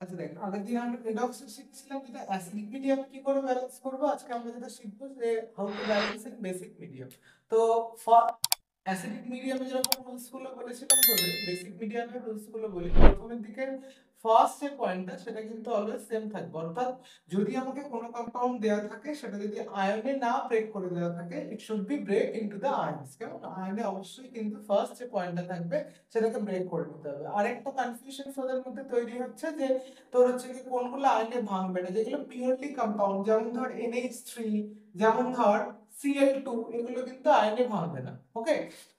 আচ্ছা দেখ, আগের দিন আমরা রেডক্স শিখছিলাম যেটা অ্যাসিডিক মিডিয়াম কি করে ব্যালেন্স করবো। আজকে আমরা যেটা শিখবো যে how to balance in basic medium. তো ফর অ্যাসিডিক মিডিয়ামে যেরকম রুলস গুলো বলেছিলাম তোদের, বেসিক মিডিয়ামের রুলস গুলো বলি। প্রথমের দিকে ফার্স্ট যে পয়েন্টটা সেটা কিন্তু অলওয়েজ সেম থাকবে, অর্থাৎ যদি আমাকে কোনো কম্পাউন্ড দেওয়া থাকে সেটা যদি আয়নে না ব্রেক করে দেওয়া থাকে, it should be break into the ions. কেমন, আয়নে অবশ্যই কিন্তু ফার্স্ট যে পয়েন্টটা থাকবে সেটাকে ব্রেক করে নিতে হবে। আরেকটা কনফিউশন ওদের মধ্যে তৈরি হচ্ছে যে তোর হচ্ছে কি কোনগুলো আয়নে ভাঙবে না, যেগুলো পিওরলি কম্পাউন্ড, যেমন ধর NH3, যেমন ধর Cl2, এগুলো কিন্তু আয়নে ভাঙবে না। ওকে,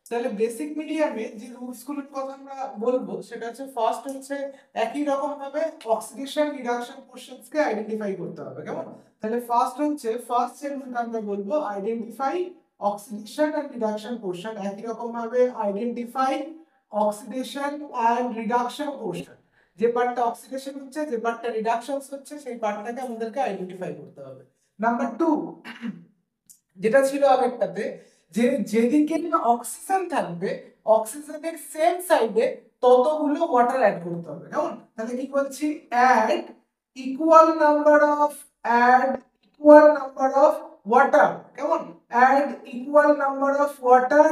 তাহলে বেসিক মিডিয়ামে যে রুলস গুলোর কথা আমরা বলবো সেটা হচ্ছে ফার্স্ট হচ্ছে একই রকম ভাবে অক্সিডেশন রিডাকশন কোশ্চেনস কে আইডেন্টিফাই করতে হবে। কেমন, তাহলে ফার্স্ট যে রুলটা আমরা বলবো, identify oxidation and reduction question. একই রকম ভাবে identify oxidation and reduction question. যে পার্টটা অক্সিডেশন হচ্ছে, যে পার্টটা রিডাকশনস হচ্ছে, সেই পার্টটাকে আমাদেরকে আইডেন্টিফাই করতে হবে। নাম্বার 2 যেটা ছিল আগেরটাতে, যে যেদিকে অক্সিজেন থাকবে অক্সিজেনের সেম সাইডে ততগুলো ওয়াটার অ্যাড করতে হবে। কেমন, তাহলে কি বলছি, equal number of add equal number of water. কেমন, add equal number of water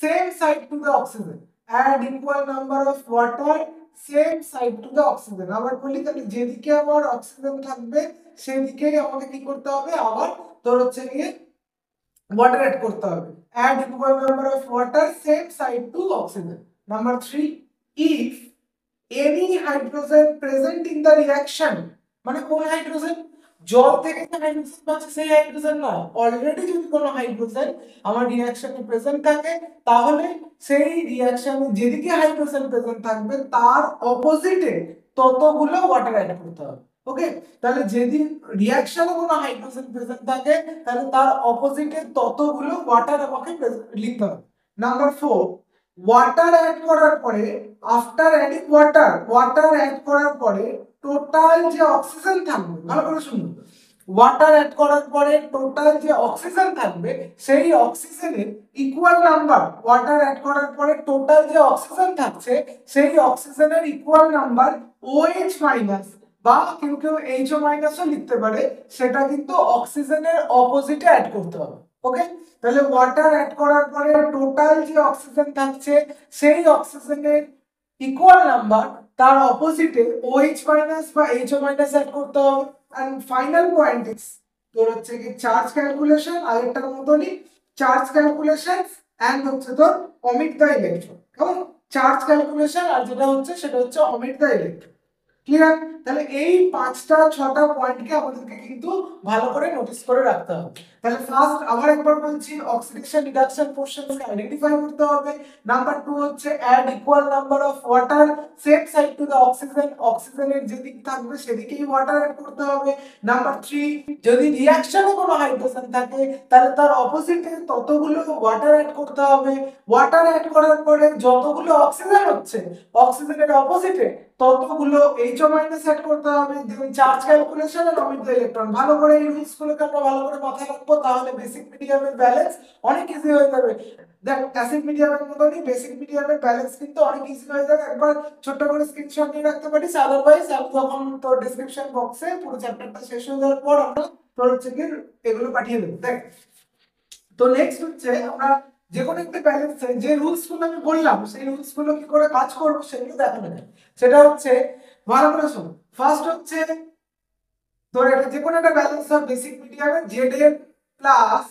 same side to the oxygen. Add equal number of water same side to the oxygen. আবার বলি, তাহলে যেদিকে আমার অক্সিজেন থাকবে সেদিকেই আমাকে কি করতে হবে, আবার তোর হচ্ছে গিয়ে water add করতে হবে। Add equal number of water same side to oxygen. Number 3, if any hydrogen present in the reaction, মানে কোন হাইড্রোজেন, জল থেকে যে হাইড্রোজেন পাচ্ছে সেই হাইড্রোজেন না, অলরেডি যদি কোনো হাইড্রোজেন আমার রিঅ্যাকশনে প্রেজেন্ট থাকে, তাহলে সেই রিঅ্যাকশনে যেদিকে হাইড্রোজেন প্রেজেন্ট থাকবে তার অপোজিটে ততগুলো ওয়াটার অ্যাড করতে হবে। ওকে, তাহলে যেদিন রিঅ্যাকশনে কোনো হাইড্রোজেন প্রেজেন্ট থাকে তাহলে তার অপোজিটে ততগুলো ওয়াটার আমাকে লিখতে হবে। নাম্বার 4, ওয়াটার অ্যাড করার পরে, আফটার অ্যাডিং ওয়াটার অ্যাড করার পরে টোটাল যে অক্সিজেন থাকবে, ভালো করে শুনুন, ওয়াটার অ্যাড করার পরে টোটাল যে অক্সিজেন থাকবে সেই অক্সিজেনের ইকুয়াল নাম্বার, ওয়াটার অ্যাড করার পরে টোটাল যে অক্সিজেন থাকছে সেই অক্সিজেনের ইকুয়াল নাম্বার OH মাইনাস, বা কেউ কেউ HO মাইনাসও লিখতে পারে, সেটা কিন্তু অক্সিজেনের অপোজিটে অ্যাড করতে হবে। ওকে, তাহলে ওয়াটার অ্যাড করার পরে টোটাল যে অক্সিজেন থাকছে সেই অক্সিজেনের ইকুয়াল নাম্বার তার অপোজিটে OH মাইনাস বা HO মাইনাস অ্যাড করতে হবে। এন্ড ফাইনাল পয়েন্ট ইজ তোর হচ্ছে কি চার্জ ক্যালকুলেশন, আগেরটার মতনই চার্জ ক্যালকুলেশন এন্ড হচ্ছে তোর অমিট দা ইলেকট্রন। কেমন, চার্জ ক্যালকুলেশন আর যেটা হচ্ছে সেটা হচ্ছে অমিট দা ইলেকট্রন। ক্লিয়ার, তাহলে এই 5টা 6টা পয়েন্টকে আমাদেরকে কিন্তু ভালো করে নোটিস করে রাখতে হবে। তাহলে ফার্স্ট আবার একবার বলছি, অক্সিডেশন রিডাকশন কোশ্চেনকে আইডেন্টিফাই করতে হবে। নাম্বার 2 হচ্ছে add equal number of water same side to the oxygen, অক্সিজেনের যেদিক থাকবে সেদিকেই ওয়াটার অ্যাড করতে হবে। নাম্বার 3, যদি রিঅ্যাকশনে কোনো হাইড্রোজেন থাকে তাহলে তার অপোজিটে ততগুলো ওয়াটার অ্যাড করতে হবে। ওয়াটার অ্যাড করার পরে যতগুলো অক্সিজেন হচ্ছে অক্সিজেনের অপোজিটে ততগুলো HO মাইনাস অ্যাড করতে হবে। দেন চার্জ ক্যালকুলেশন আর অমিট দ্য ইলেকট্রন। ভালো করে এই রুলস গুলোকে আমরা ভালো করে মাথায় রাখবো, তাহলে বেসিক মিডিয়ামের ব্যালেন্স অনেক ইজি হয়ে যাবে। দেখ, অ্যাসিড মিডিয়ামের মতনই বেসিক মিডিয়ামের ব্যালেন্স কিন্তু অনেক ইজি হয়ে যাবে, একবার ছোট করে স্ক্রিনশট নিয়ে রাখতে পারিস। আদারওয়াইজ আমি যখন তোর ডেসক্রিপশন বক্সে পুরো চ্যাপ্টারটা শেষ হয়ে যাওয়ার পর আমরা তোর হচ্ছে কি এগুলো পাঠিয়ে দেবো। দেখ, তো নেক্সট হচ্ছে আমরা যে কোনো একটা ব্যালেন্সে যে রুলস গুলো আমি বললাম সেই রুলস গুলো কি করে কাজ করবো সেগুলো দেখানো যায়। সেটা হচ্ছে ভালো করে শোন। ফার্স্ট হচ্ছে তোর একটা যে কোনো একটা ব্যালেন্স অফ বেসিক মিডিয়ামে Zn প্লাস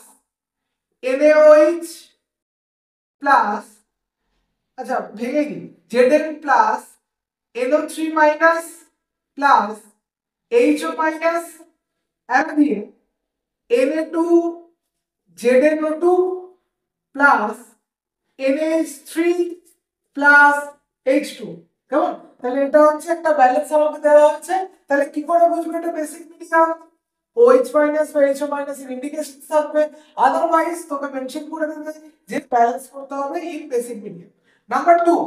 NaOH প্লাস, আচ্ছা ভেঙে গি, Zn plus NO3 minus plus HO minus and দিয়ে Na2 ZnO2 plus NH3 plus H2। কেমন, তাহলে এটা হচ্ছে একটা ব্যালেন্স আমাকে দেওয়া হচ্ছে। তাহলে কি করে বুঝবো এটা বেসিক মিডিয়াম, OH মাইনাস বা HO মাইনাস এর ইন্ডিকেশন থাকবে, আদারওয়াইজ তোকে মেনশন করে দেবে যে ব্যালেন্স করতে হবে ইন বেসিক মিডিয়াম। নাম্বার 2,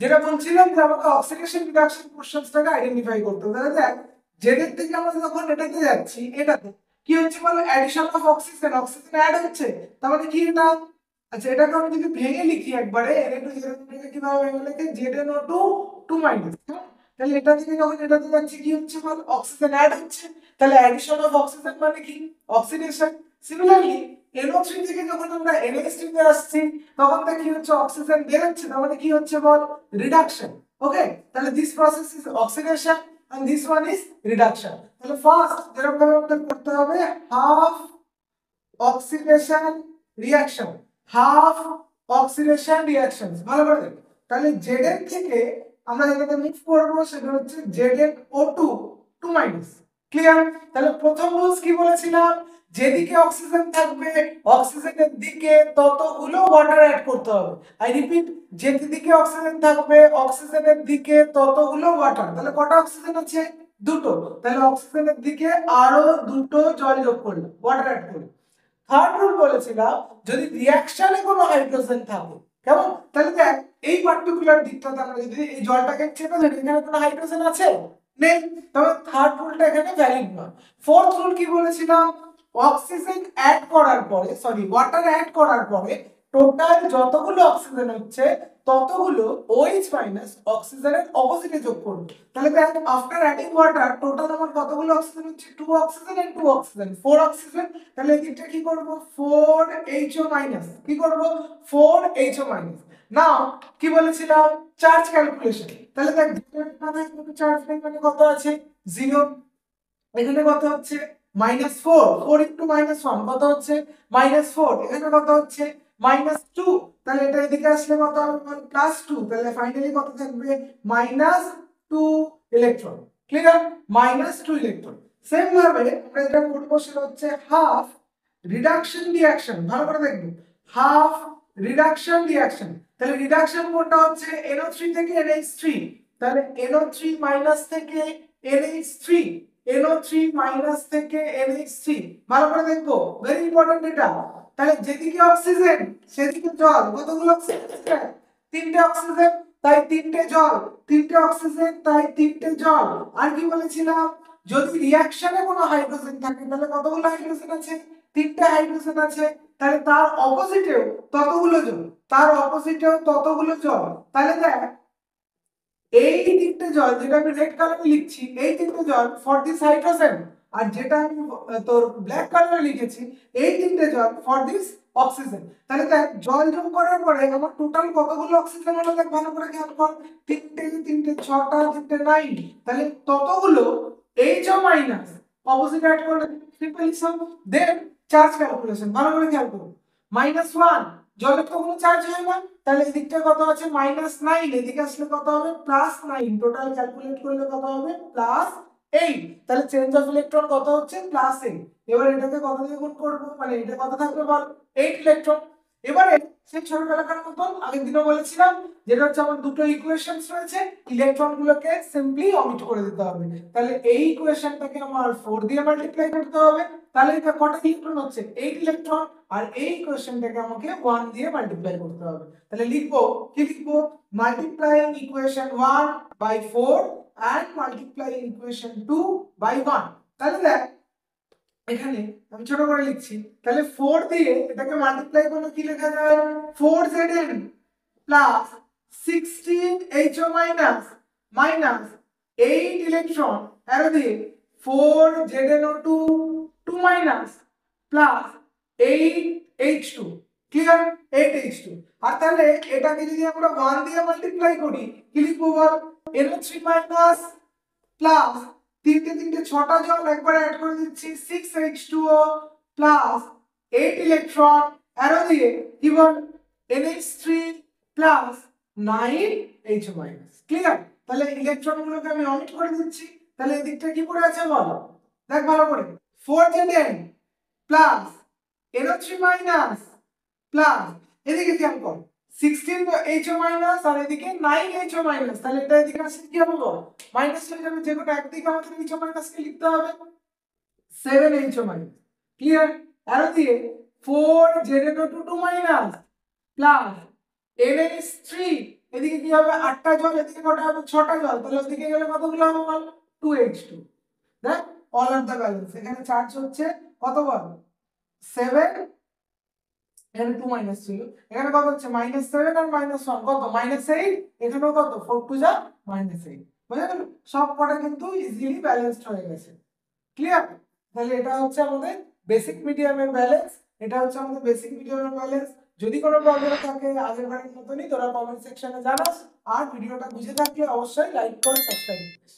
যেটা বলছিলাম যে আমাকে অক্সিডেশন রিডাকশন কোশ্চেনসটাকে আইডেন্টিফাই করতে হবে। তাহলে দেখ, যেদিক থেকে আমরা যখন এটাতে যাচ্ছি, এটাতে কি হচ্ছে বলো, addition of oxygen, oxygen add হচ্ছে, তার মানে কি এটা, আচ্ছা এটাকে আমি যদি ভেঙে লিখি একবারে Na2 Zn2 কিভাবে ভেঙে লিখি, ZnO2 2 মাইনাস, তাহলে এটা থেকে যখন এটাতে যাচ্ছে কি হচ্ছে বল, অক্সিজেন অ্যাড হচ্ছে, তাহলে অ্যাডিশন অফ অক্সিজেন মানে কি, অক্সিডেশন। সিমিলারলি NO3 থেকে যখন আমরা NH3 তে আসছি তখন তা কি হচ্ছে, অক্সিজেন বের হচ্ছে, তার মানে কি হচ্ছে বল, রিডাকশন। ওকে, তাহলে this process is oxidation and this one is reduction. তাহলে ফার্স্ট যেরকম ভাবে আমাদের করতে হবে, half oxidation reaction, half oxidation reaction, ভালো করে দেখো। তাহলে Zn থেকে আমরা যেটাতে মুভ করব সেটা হচ্ছে ZnO2 2 মাইনাস। ক্লিয়ার? তাহলে প্রথম রুলস কি বলেছিলাম, যেদিকে অক্সিজেন থাকবে অক্সিজেনের দিকে ততগুলো ওয়াটার অ্যাড করতে হবে। আই রিপিট, যেদিকে অক্সিজেন থাকবে অক্সিজেনের দিকে ততগুলো ওয়াটার। তাহলে কটা অক্সিজেন আছে, দুটো, তাহলে অক্সিজেনের দিকে আরো দুটো জল যোগ করলাম, ওয়াটার অ্যাড করলাম। থার্ড রুল বলেছিলাম, যদি রিঅ্যাকশনে কোনো হাইড্রোজেন থাকে, কেমন, তাহলে দেখ এই পার্টিকুলার দিকটাতে আমরা যদি এই জলটাকে চেপে ধরি, এখানে কোনো হাইড্রোজেন আছে, নেই, তবে থার্ড রুলটা এখানে ভ্যালিড নয়। ফোর্থ রুল কি বলেছিলাম, অক্সিজেন অ্যাড করার পরে, সরি ওয়াটার অ্যাড করার পরে টোটাল যতগুলো অক্সিজেন হচ্ছে ততগুলো OH মাইনাস অক্সিজেনের অপোজিটে যোগ করব। তাহলে দেখ আফটার অ্যাডিং ওয়াটার টোটাল আমার কতগুলো অক্সিজেন হচ্ছে, 2 অক্সিজেন এন্ড 2 অক্সিজেন, 4 অক্সিজেন। তাহলে এদিকটা কি করব, 4HO মাইনাস, কি করব, 4HO মাইনাস। নাও কি বলেছিলাম, চার্জ ক্যালকুলেশন। তাহলে দেখ মানে কোনো চার্জ নেই মানে কত আছে, 0। এখানে কত হচ্ছে, -4, 4 ইনটু -1 কত হচ্ছে, -4। এখানে কত হচ্ছে, -2। তাহলে এটা এদিকে আসলে কত হবে, +2। তাহলে ফাইনালি কত থাকবে, -2 ইলেকট্রন। Clear, -2 electron. সেম ভাবে আমরা যেটা করব সেটা হচ্ছে হাফ রিডাকশন রিঅ্যাকশন। ভালো করে দেখবে, হাফ রিডাকশন রিঅ্যাকশন। তাহলে রিডাকশন কোনটা হচ্ছে, NO3 থেকে NH3। তাহলে NO3 মাইনাস থেকে NH3, NO3 মাইনাস থেকে NH3, ভালো করে দেখবো, ভেরি ইম্পর্টেন্ট এটা। তাহলে যেদিকে অক্সিজেন সেদিকে জল, কতগুলো অক্সিজেন, তিনটে অক্সিজেন তাই তিনটে জল, তিনটে অক্সিজেন তাই তিনটে জল। আর কি বলেছিলাম, যদি রিঅ্যাকশনে কোনো হাইড্রোজেন থাকে তাহলে কতগুলো হাইড্রোজেন আছে, তিনটে হাইড্রোজেন আছে, তাহলে তার অপোজিটেও ততগুলো জল, তার অপোজিটেও ততগুলো জল। তাহলে দেখ এই তিনটে জল যেটা আমি রেড কালারে লিখছি, এই তিনটে জল ফর দিস হাইড্রোজেন, আর যেটা আমি তোর ব্ল্যাক কালারে লিখেছি এই তিনটে জল ফর দিস অক্সিজেন। তাহলে দেখ জল যোগ করার পরে আমার টোটাল কতগুলো অক্সিজেন হলো, দেখ ভালো করে খেয়াল কর, তিনটে তিনটে ছটা, তিনটে 9। তাহলে ততগুলো HO মাইনাস অপোজিট অ্যাড করলে সিম্পলি সম। দেন চার্জ ক্যালকুলেশন, ভালো করে খেয়াল করো, -1 জলের তো কোনো চার্জ হয় না, তাহলে এদিকটা কত আছে, -9, এদিকে আসলে কত হবে, +9। টোটাল ক্যালকুলেট করলে কত হবে, +8। তাহলে চেঞ্জ অফ ইলেকট্রন কত হচ্ছে, +8। এবার এটাকে কত দিয়ে গুণ করব, মানে এটা কত থাকবে বল, 8 ইলেকট্রন। এবারে সেই ছোটবেলাকার মতন আগের দিনও বলেছিলাম, যেটা হচ্ছে আমার দুটো ইকুয়েশনস রয়েছে, ইলেকট্রন গুলোকে সিম্পলি অমিট করে দিতে হবে। তাহলে এই ইকুয়েশনটাকে আমার 4 দিয়ে মাল্টিপ্লাই করতে হবে, তাহলে এটা কটা ইলেকট্রন হচ্ছে, 8 ইলেকট্রন। আর এই ইকুয়েশনটাকে আমাকে 1 দিয়ে মাল্টিপ্লাই করতে হবে। তাহলে লিখবো, কি লিখবো, multiplying equation 1 by 4 and multiplying equation 2 by 1। তাহলে দেখ এখানে আমি ছোট করে লিখছি, তাহলে 4 দিয়ে এটাকে মাল্টিপ্লাই করলে কি লেখা যায়, 4Zn plus 16HO minus minus 8 electron arrow দিয়ে 4ZnO2 2 minus plus 8H2। Clear, 8H2। আর তাহলে এটাকে যদি আমরা 1 দিয়ে মাল্টিপ্লাই করি কি লিখবো বল, NO3 মাইনাস প্লাস তিনটে তিনটে ছটা জল একবার অ্যাড করে দিচ্ছি, 6H2O প্লাস 8 ইলেকট্রন অ্যারো দিয়ে কি বল, NH3 plus 9HO minus. Clear, তাহলে ইলেকট্রন গুলোকে আমি অমিট করে দিচ্ছি। তাহলে এদিকটা কি পড়ে আছে বল, দেখ ভালো করে, 4Zn plus NO3 minus plus এদিকে খেয়াল কর 16HO মাইনাস আর এদিকে 9HO মাইনাস। তাহলে এটা এদিকে আসলে কি হবে বল, মাইনাস হয়ে যাবে, যে কোনো একদিকে আমাদের HO মাইনাস কে লিখতে হবে, 7HO মাইনাস। ক্লিয়ার, আর দিয়ে 4Zn2 2 মাইনাস প্লাস NH3, এদিকে কি হবে 8টা জল, এদিকে কটা হবে 6টা জল, তাহলে ওদিকে গেলে কতগুলো হবে বল, 2H2। দেখ অল আর দা ব্যালেন্স, এখানে চার্জ হচ্ছে কত বল, 7, এখানে 2 মাইনাস ছিল, এখানে কত হচ্ছে -7 আর -1 কত, -8, এখানেও কত 4 টু যা -8। বুঝা গেল? সব কটা কিন্তু ইজিলি ব্যালেন্সড হয়ে গেছে। ক্লিয়ার? তাহলে এটা হচ্ছে আমাদের বেসিক মিডিয়ামের ব্যালেন্স, এটা হচ্ছে আমাদের বেসিক মিডিয়ামের ব্যালেন্স। যদি কোনো প্রবলেম থাকে আগের বারের মতনই তোরা কমেন্ট সেকশনে জানাস, আর ভিডিওটা বুঝে থাকলে অবশ্যই লাইক করে সাবস্ক্রাইব করিস।